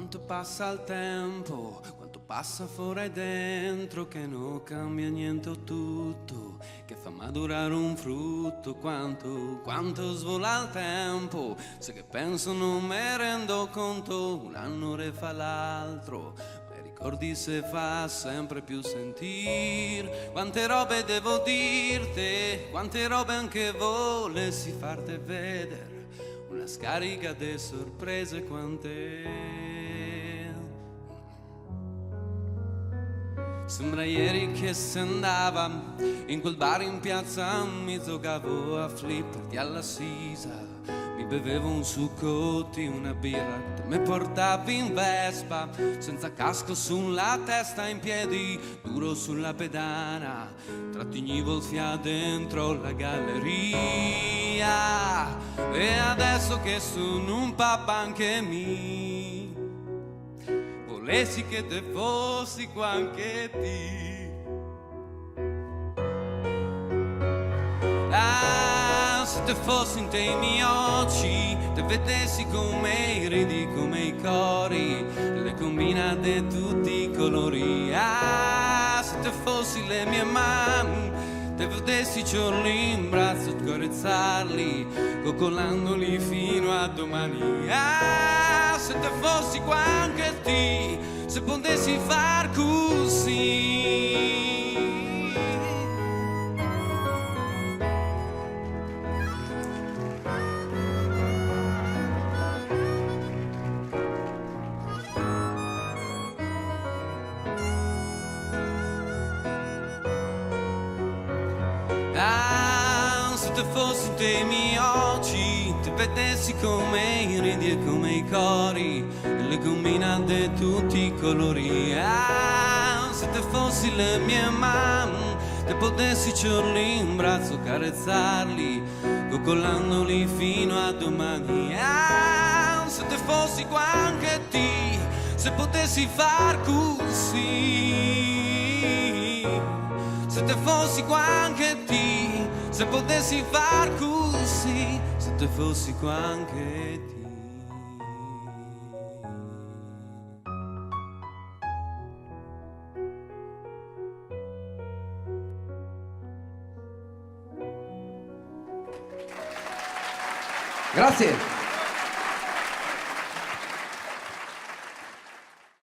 Quanto passa il tempo, quanto passa fuori e dentro, che non cambia niente o tutto, che fa maturare un frutto. Quanto svola il tempo, se che penso non me rendo conto, un anno fa l'altro, ma i ricordi se fa sempre più sentir. Quante robe devo dirti, quante robe anche volessi farti vedere, una scarica di sorprese quante. Sembra ieri che se andava in quel bar in piazza, mi giocavo a flipperti alla sisa, mi bevevo un succotti, una birra, te me portavi in Vespa, senza casco sulla testa, in piedi, duro sulla pedana, trattegnivo il fiato dentro la galleria. E adesso che sono un papà anche mi volessi che te fossi qua anche ti. Ah, se te fossi in te i miei occhi, te vedessi come ridi, come i cori, le combinate tutti i colori. Ah, se te fossi le mie mani, te vedessi giorni in braccio, carezzarli, coccolandoli fino a domani. Ah, se te fossi qua anche ti, se potessi far così. Ah, se te fossi in te i miei occhi, te vedessi come i ridi e come i cori, le combinate tutti i colori. Ah, se te fossi le mie mani, te potessi ciorli in braccio, carezzarli, coccolandoli fino a domani. Ah, se te fossi qua anche ti, se potessi far così. Se te fossi qua anche ti, se potessi far così, se te fossi qua anche ti. Grazie.